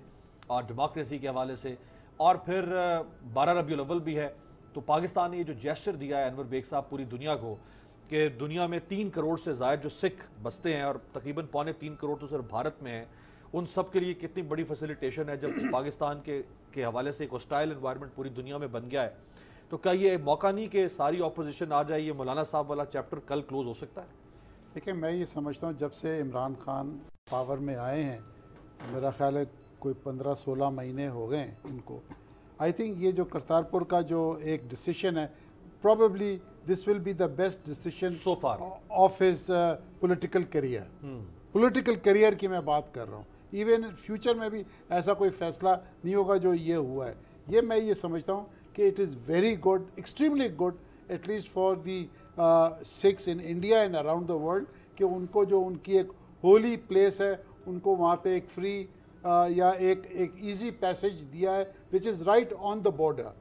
اور ڈیموکریسی کے حوالے سے, اور پھر 12 ربیع الاول بھی ہے. تو پاکستان نے یہ جو جیسچر دیا ہے انور بیگ صاحب پوری دنیا کو کہ دنیا میں 3 کروڑ سے زائد جو سکھ بستے ہیں اور تقریباً 2.25 کروڑ تو صرف بھارت میں ہیں, ان سب کے لیے کتنی بڑی فیسیلیٹیشن ہے جب پاکستان کے حوالے سے ایک ہوسٹائل انوائرمنٹ پوری دنیا میں بن گیا ہے. تو کیا یہ موقع نہیں کہ ساری اپوزیشن آ جائے, یہ مولانا صاحب والا چیپٹر کل کلوز ہو سکتا ہے؟ دیکھیں میں یہ سمجھتا ہوں جب سے عمران خان پاور میں آئے ہیں, میرا خیال ہے کوئی 15-16 مہینے ہو گئے ہیں ان کو, آئی تھنک یہ جو کرتارپور کا جو ایک ڈیسیشن ہے probably this will be the best decision so far of his political career. Political career کی میں بات کر رہا ہوں. ایون فیوچر میں بھی ایسا کوئی فیصلہ نہیں ہوگا جو یہ ہوا ہے. یہ میں یہ سمجھتا ہوں کہ it is very good, extremely good, at least for the Sikhs in India and around the world, کہ ان کو جو ان کی ایک ہولی پلیس ہے ان کو وہاں پہ ایک فری یا ایک ایزی پیسیج دیا ہے which is right on the border.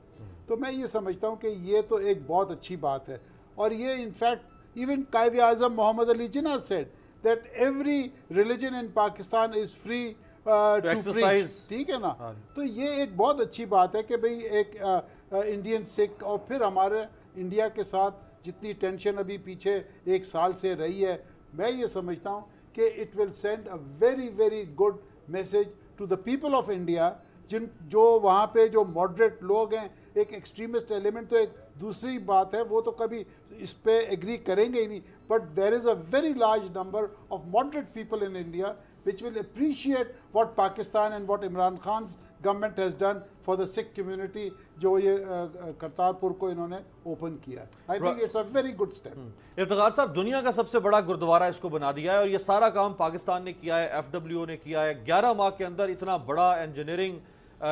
تو میں یہ سمجھتا ہوں کہ یہ تو ایک بہت اچھی بات ہے. اور یہ in fact even Quaid Azam Muhammad Ali Jinnah said that every religion in Pakistan is free to preach. ٹھیک ہے نا, تو یہ ایک بہت اچھی بات ہے کہ بھئی ایک انڈین سکھ, اور پھر ہمارے انڈیا کے ساتھ جتنی ٹینشن ابھی پیچھے 1 سال سے رہی ہے, میں یہ سمجھتا ہوں کہ it will send a very very good message to the people of India, جو وہاں پہ جو ماڈریٹ لوگ ہیں. ایک ایکسٹریمسٹ ایلیمنٹ تو ایک دوسری بات ہے, وہ تو کبھی اس پہ ایگری کریں گے ہی نہیں, but there is a very large number of moderate people in India which will appreciate what Pakistan and what Imran Khan's government has done for the Sikh community, جو یہ کرتارپور کو انہوں نے اوپن کیا. I think it's a very good step. Iftikhar صاحب، دنیا کا سب سے بڑا گردوارہ اس کو بنا دیا ہے، اور یہ سارا کام پاکستان نے کیا ہے، FWO نے کیا ہے. 11 ماہ کے اندر اتنا بڑا انجینئرنگ،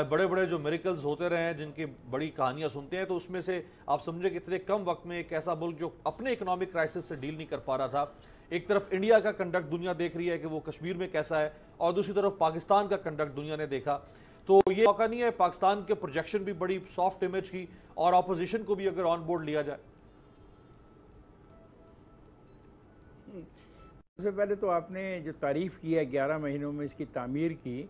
بڑے بڑے جو میریکلز ہوتے رہے ہیں جن کی بڑی کہانیاں سنتے ہیں، تو اس میں سے آپ سمجھے کہ اتنے کم وقت میں ایک ایسا ملک جو اپنے اکنامک کرائسس سے ڈیل نہیں کر پا رہا تھا، ایک طرف انڈیا کا کنڈکٹ دنیا دیکھ رہی ہے کہ وہ کشمیر میں کیسا ہے، اور دوسری طرف پاکستان کا کنڈکٹ دنیا نے دیکھا. تو یہ موقع نہیں ہے پاکستان کے پروجیکشن بھی بڑی سافٹ امیج کی، اور اپوزیشن کو بھی اگر آن بورڈ لیا جائے؟ سب سے پہلے تو آپ نے جو تعریف کی ہے 11 مہینوں میں اس کی تعمیر کی،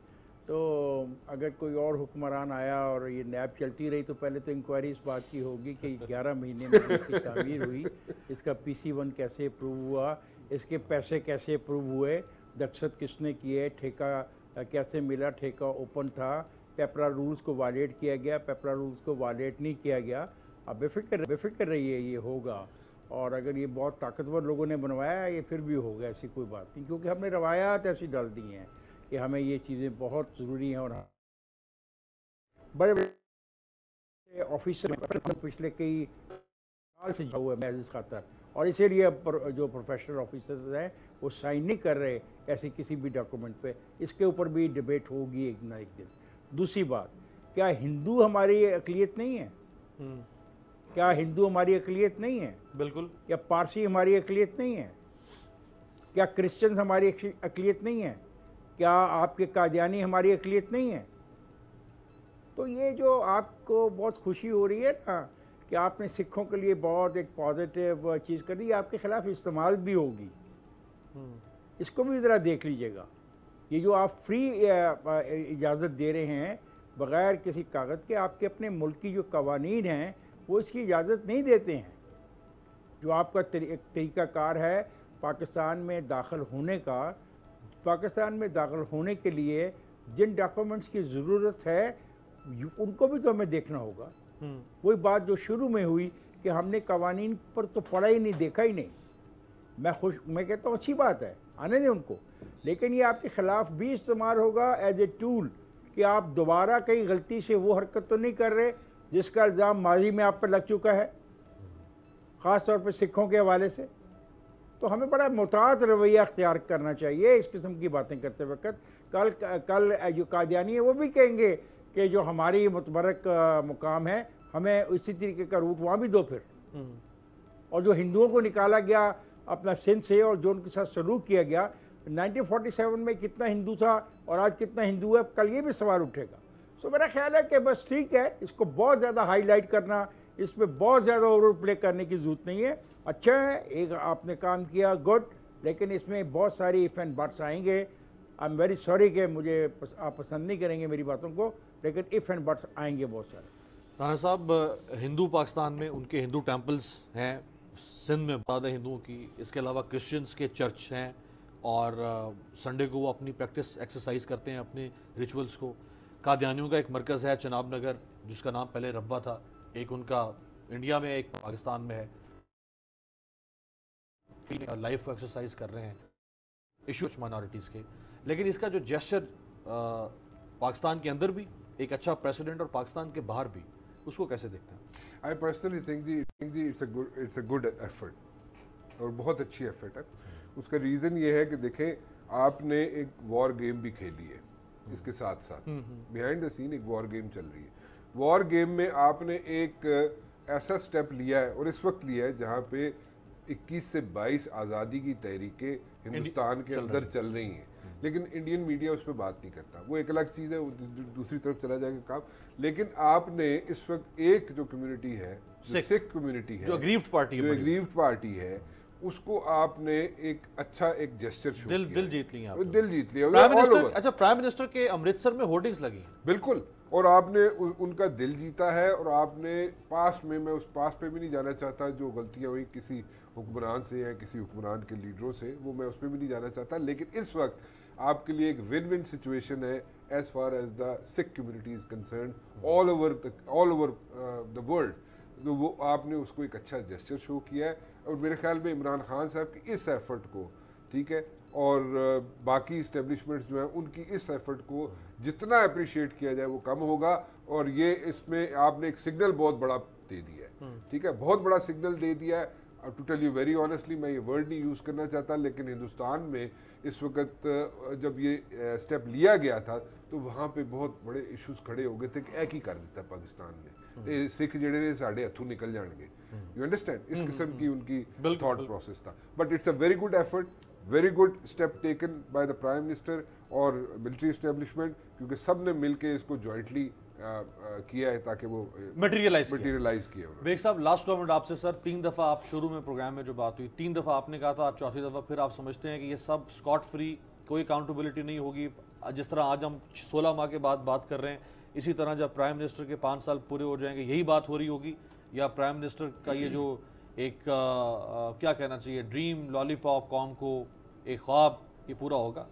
تو اگر کوئی اور حکمران آیا اور یہ نیب چلتی رہی تو پہلے تو انکوائری اس بات کی ہوگی کہ 11 مہینے میں اس کی تعمیر ہوئی، اس کا PC1 کیسے اپروو ہوا، اس کے پیسے کیسے اپروو ہوئے، دستخط کس نے کیے، ٹھیکہ کیسے ملا، ٹھیکہ اوپن تھا، پیپرا رولز کو وائلیٹ کیا گیا، پیپرا رولز کو وائلیٹ نہیں کیا گیا. اب بے فکر رہیے یہ ہوگا. اور اگر یہ بہت طاقتور لوگوں نے بنوایا یہ پھر بھی ہوگا، ایسی کوئی بات نہیں، کیونکہ ہم نے روایات ایسی ڈال دی ہیں کہ ہمیں یہ چیزیں بہت ضروری ہیں. اور بڑے بڑے آفیسر پچھلے کئی سال سے ہوا ہے معزز خاطر، اور اسی لیے جو پروفیشنل آفیسرز ہیں وہ سائن نہیں کر رہے ایسی کسی بھی ڈاکومنٹ پہ. اس کے اوپر بھی ڈیبیٹ ہوگی ایک نہ ایک دن. دوسری بات، کیا ہندو ہماری اقلیت نہیں ہے؟ کیا ہندو ہماری اقلیت نہیں ہے؟ بالکل. کیا پارسی ہماری اقلیت نہیں ہے؟ کیا کرسچنز ہماری اقلیت نہیں ہے؟ کیا آپ کے قادیانی ہماری اقلیت نہیں ہے؟ تو یہ جو آپ کو بہت خوشی ہو رہی ہے نا کہ آپ نے سکھوں کے لیے بہت ایک پازیٹیو چیز کر دی، آپ کے خلاف استعمال بھی ہوگی. اس کو بھی ذرا دیکھ لیجئے گا. یہ جو آپ فری اجازت دے رہے ہیں بغیر کسی کاغذ کے، آپ کے اپنے ملک کی جو قوانین ہیں وہ اس کی اجازت نہیں دیتے ہیں. جو آپ کا طریقہ کار ہے پاکستان میں داخل ہونے کا، پاکستان میں داخل ہونے کے لیے جن ڈاکومنٹس کی ضرورت ہے ان کو بھی تو ہمیں دیکھنا ہوگا. وہی بات جو شروع میں ہوئی کہ ہم نے قوانین پر تو پڑھا ہی نہیں، دیکھا ہی نہیں. میں کہتا ہوں اچھی بات ہے، آنے دیں ان کو، لیکن یہ آپ کے خلاف بھی استعمال ہوگا ایز اے ٹول کہ آپ دوبارہ کہیں غلطی سے وہ حرکت تو نہیں کر رہے جس کا الزام ماضی میں آپ پر لگ چکا ہے، خاص طور پہ سکھوں کے حوالے سے. تو ہمیں بڑا محتاط رویہ اختیار کرنا چاہیے اس قسم کی باتیں کرتے وقت. کل جو قادیانی ہے وہ بھی کہیں گے کہ جو ہماری متبرک مقام ہے ہمیں اسی طریقے کا روٹ وہاں بھی دو پھر. اور جو ہندوؤں کو نکالا گیا اپنا سندھ سے اور جو ان کے ساتھ سلوک کیا گیا 1947 میں کتنا ہندو تھا اور آج کتنا ہندو ہے، کل یہ بھی سوال اٹھے گا. سو میرا خیال ہے کہ بس ٹھیک ہے، اس کو بہت زیادہ ہائی لائٹ کرنا، اس پہ بہت زیادہ اوور پلے کرنے کی ضرورت نہیں ہے. اچھا ہے، ایک آپ نے کام کیا، گڈ، لیکن اس میں بہت ساری ایف اینڈ بٹس آئیں گے. آئی ایم ویری سوری کہ مجھے آپ پسند نہیں کریں گے میری باتوں کو، لیکن ایف اینڈ بٹس آئیں گے بہت سارے. رانا صاحب، ہندو پاکستان میں ان کے ہندو ٹیمپلز ہیں، سندھ میں زیادہ ہندوؤں کی، اس کے علاوہ کرسچنز کے چرچ ہیں، اور سنڈے کو وہ اپنی پریکٹس ایکسرسائز کرتے ہیں اپنے ریچولز کو. قادیانیوں کا ایک مرکز ہے چناب نگر جس کا نام پہلے ربا تھا، ایک ان کا انڈیا میں ایک پاکستان میں ہے. لائف ایکسرسائز کر رہے ہیں ایشوز مائنورٹیز کے، لیکن اس کا جو جیسچر پاکستان کے اندر بھی ایک اچھا پریسیڈنٹ اور پاکستان کے باہر بھی، اس کو کیسے دیکھتے ہیں؟ I personally think it's a good effort اور بہت اچھی ایفرٹ ہے. اس کا ریزن یہ ہے کہ دیکھیں آپ نے ایک وار گیم بھی کھیلی ہے اس کے ساتھ ساتھ، بیہائنڈ دا سین ایک وار گیم چل رہی ہے. وار گیم میں آپ نے ایک ایسا سٹیپ لیا ہے اور اس وقت لیا ہے جہاں پہ 21 سے 22 آزادی کی تحریکیں ہندوستان کے اندر چل رہی ہیں، لیکن انڈین میڈیا اس پہ بات نہیں کرتا. وہ ایک الگ چیز ہے، دوسری طرف چلا جائے گا کام. لیکن آپ نے اس وقت ایک جو کمیونٹی ہے، سکھ کمیونٹی ہے، جو اگریوڈ پارٹی ہے، اس کو آپ نے ایک اچھا ایک جسچر شو کیا، دل جیت لیا. اچھا، پرائم منسٹر کے امرتسر میں ہورڈنگز لگی ہیں، بالکل، اور آپ نے ان کا دل جیتا ہے. اور آپ نے پاس میں اس پاس پہ بھی نہیں جانا چاہتا جو غلطیاں ہوئی کسی حکمران سے یا کسی حکمران کے لیڈروں سے، وہ میں اس پہ بھی نہیں جانا چاہتا. لیکن اس وقت آپ کے لیے ایک ون ون سچویشن ہے as far as the Sikh community is concerned all over the world. تو وہ آپ نے اس کو ایک اچھا جسچر شو کیا ہے. اور میرے خیال میں عمران خان صاحب کی اس ایفرٹ کو، ٹھیک ہے، اور باقی اسٹیبلشمنٹس جو ہیں ان کی اس ایفرٹ کو جتنا اپریشیٹ کیا جائے وہ کم ہوگا. اور یہ اس میں آپ نے ایک سگنل بہت بڑا دے دیا ہے, ٹھیک ہے, بہت بڑا سگنل دے دیا ہے. To tell you very honestly, میں یہ ورڈ نہیں یوز کرنا چاہتا, لیکن ہندوستان میں اس وقت جب یہ اسٹیپ لیا گیا تھا تو وہاں پہ بہت بڑے ایشوز کھڑے ہو گئے تھے کہ ایک ہی کر دیتا پاکستان نے, سکھ جڑے نے ساڑھے ہتھوں نکل جان گے. یو انڈرسٹینڈ, اس قسم کی ان کی تھاٹ پروسیس تھا. But it's a very good effort, very good step taken by the prime minister اور ملٹری اسٹیبلشمنٹ, کیونکہ سب نے مل کے اس کو جوائنٹلی کیا ہے تاکہ وہ مٹیریلائز کیا. بیگ صاحب لاسٹ کامنٹ آپ سے سر. 3 دفعہ آپ شروع میں پروگرام میں جو بات ہوئی 3 دفعہ آپ نے کہا تھا, چوتھی دفعہ پھر آپ سمجھتے ہیں کہ یہ سب اسکاٹ فری, کوئی اکاؤنٹیبلٹی نہیں ہوگی. جس طرح آج ہم 16 ماہ کے بعد بات کر رہے ہیں, اسی طرح جب پرائم منسٹر کے 5 سال پورے ہو جائیں گے یہی بات ہو رہی ہوگی, یا پرائم منسٹر کا یہ جو ایک کیا کہنا چاہیے ڈریم لالی پاپ قوم کو ایک خواب یہ پورا ہوگا؟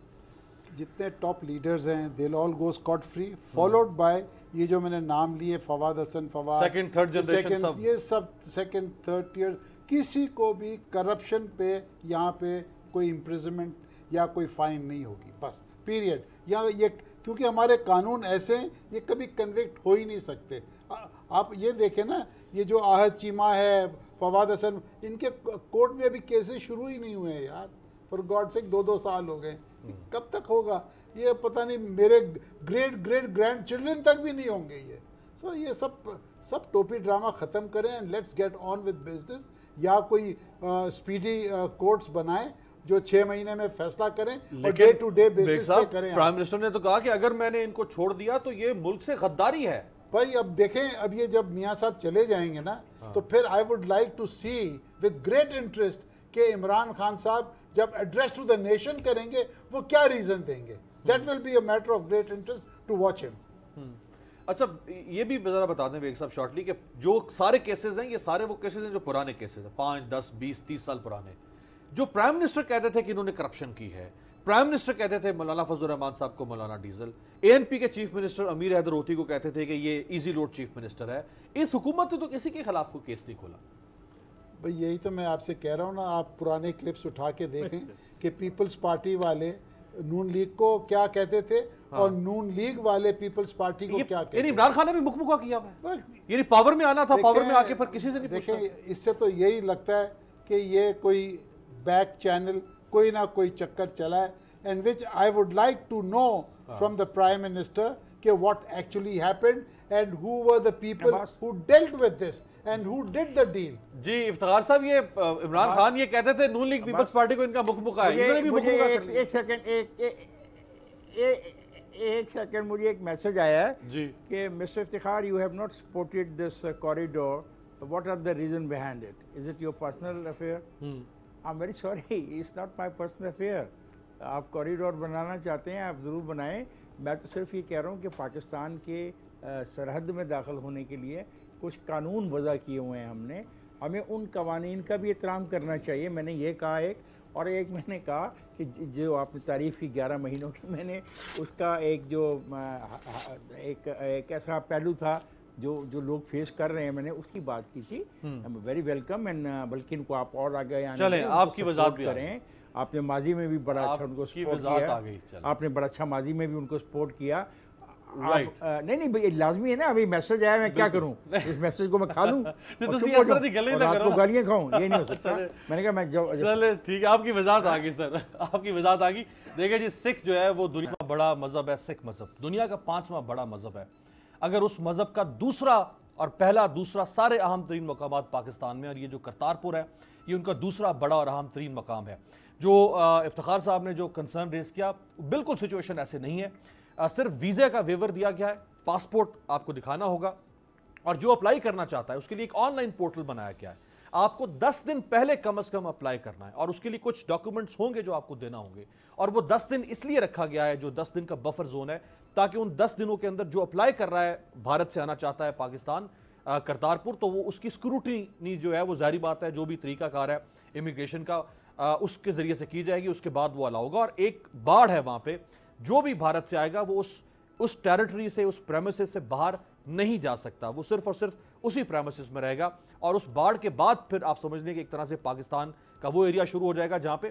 جتنے ٹاپ لیڈرز ہیں they'll all go scot free, followed by یہ جو میں نے نام لیے فواد حسن, فواد سیکنڈ تھرڈ جنریشن, یہ سب سیکنڈ تھرڈ ٹیئر, کسی کو بھی کرپشن پہ یہاں پہ کوئی امپریزمنٹ یا کوئی فائن نہیں ہوگی, بس پیریڈ. یا یہ کیونکہ ہمارے قانون ایسے ہیں یہ کبھی کنوکٹ ہو ہی نہیں سکتے. آپ یہ دیکھیں نا, یہ جو آہد چیمہ ہے, فواد حسن, ان کے کورٹ میں ابھی کیسز شروع ہی نہیں ہوئے ہیں یار, فار گاڈ سیک 2 سال ہو گئے. کب تک ہوگا یہ پتہ نہیں, میرے گریٹ گرینڈ چلڈرن تک بھی نہیں ہوں گے یہ. سو یہ سب ٹوپی ڈرامہ ختم کریں and let's get on with business. یا کوئی اسپیڈی کورٹس بنائیں جو 6 مہینے میں فیصلہ کریں اور ڈے ٹو ڈے بیسس پہ کریں. پرائم منسٹر نے تو کہا کہ اگر میں نے ان کو چھوڑ دیا تو یہ ملک سے غداری ہے. بھائی اب دیکھیں, اب یہ جب میاں صاحب چلے جائیں گے نا تو پھر I would like to see with great interest کہ عمران خان صاحب جب ایڈریس ٹو دا نیشن کریں گے وہ کیا ریزن دیں گے. That will be a matter of great interest to watch him. اچھا یہ بھی ذرا بتا دیں بیگ صاحب شارٹلی کہ جو سارے کیسز ہیں یہ سارے وہ کیسز ہیں جو پرانے کیسز ہیں, 5, 10, 20, 30 سال پرانے, جو پرائم منسٹر کہتے تھے کہ انہوں نے کرپشن کی ہے. پرائم منسٹر کہتے تھے مولانا فضل الرحمان صاحب کو مولانا ڈیزل, ANP کے چیف منسٹر امیر حیدر ہوتی کو کہتے تھے کہ یہ ایزی روڈ چیف منسٹر ہے. اس حکومت نے تو کسی کے خلاف کوئی کیس نہیں کھولا. بھئی یہی تو میں آپ سے کہہ رہا ہوں نا, آپ پرانے کلپس اٹھا کے دیکھیں کہ پیپلز پارٹی والے نون لیگ کو کیا کہتے تھے اور نون لیگ والے پیپلز پارٹی کو کیا کہتے ہیں. عمران خان نے بھی مکمکہ کیا ہوا ہے, یعنی پاور میں آنا تھا, پاور میں آ کے پھر کسی سے نہیں پوچھتا. دیکھیں اس سے تو یہی لگتا ہے کہ یہ کوئی بیک چینل کوئی نہ کوئی چکر چلا ہے, and which I would like to know from the Prime Minister کہ what actually happened and who were the people who dealt with this and who did the deal. جی افتخار صاحب, یہ عمران خان یہ کہتے تھے نون لیگ پیپلز پارٹی کو ان کا مکمکہ ہے, انہوں نے بھی مکمکہ کر لیا. ایک سیکنڈ مجھے ایک میسج آیا ہے کہ mister Iftikhar you have not supported this corridor, what are the reason behind it? Is it your personal affair? I'm very sorry, it's not my personal affair. آپ کوریڈور بنانا چاہتے ہیں آپ ضرور بنائیں. میں تو صرف یہ کہہ رہا ہوں کہ پاکستان کے سرحد میں داخل ہونے کے لیے کچھ قانون وضع کیے ہوئے ہیں ہم نے, ہمیں ان قوانین کا بھی احترام کرنا چاہیے. میں نے یہ کہا ایک, اور ایک میں نے کہا کہ جو آپ نے تعریف کی 11 مہینوں کی, میں نے اس کا ایک جو ایک ایسا پہلو تھا جو لوگ فیس کر رہے ہیں, میں نے اس کی بات کی تھی. ویری ویلکم, اینڈ بلکہ ان کو آپ اور آگے چلیں آپ کی وضاحت بھی کریں. آپ نے ماضی میں بھی بڑا اچھا ان کو سپورٹ کیا, آپ نے بڑا اچھا ماضی میں بھی ان کو سپورٹ کیا. نہیں بھائی لازمی ہے نا, ابھی میسج آیا, میں کیا کروں, اس میسج کو میں کھا لوں رات کو گالیاں کھاؤں, یہ نہیں ہو سکتا. میں نے کہا میں چلے ٹھیک ہے, آپ کی وضاحت آ گئی سر, آپ کی وضاحت آ گئی. دیکھیں جی سکھ جو ہے وہ دنیا کا بڑا مذہب ہے, سکھ مذہب دنیا کا 5واں بڑا مذہب ہے. اگر اس مذہب کا دوسرا اور دوسرا سارے اہم ترین مقامات پاکستان میں, اور یہ جو کرتارپور ہے یہ ان کا دوسرا بڑا اور اہم ترین مقام ہے. جو افتخار صاحب نے جو کنسرن ریز کیا, بالکل سچویشن ایسے نہیں ہے. صرف ویزے کا ویور دیا گیا ہے, پاسپورٹ آپ کو دکھانا ہوگا, اور جو اپلائی کرنا چاہتا ہے اس کے لیے ایک آن لائن پورٹل بنایا گیا ہے. آپ کو 10 دن پہلے کم از کم اپلائی کرنا ہے, اور اس کے لیے کچھ ڈاکومنٹس ہوں گے جو آپ کو دینا ہوں گے. اور وہ 10 دن اس لیے رکھا گیا ہے, جو 10 دن کا بفر زون ہے, تاکہ ان 10 دنوں کے اندر جو اپلائی کر رہا ہے بھارت سے آنا چاہتا ہے پاکستان کرتارپور, تو وہ اس کی اسکروٹنی جو ہے وہ ظاہری بات ہے جو بھی طریقہ کار ہے امیگریشن کا اس کے ذریعے سے کی جائے گی. اس کے بعد وہ الاؤ ہوگا. اور ایک باڑ ہے وہاں پہ, جو بھی بھارت سے آئے گا وہ اس ٹیریٹری سے, اس پریمیسز سے باہر نہیں جا سکتا, وہ صرف اور صرف اسی پریمیسز میں رہے گا. اور اس باڑ کے بعد پھر آپ سمجھ لیں کہ ایک طرح سے پاکستان کا وہ ایریا شروع ہو جائے گا جہاں پہ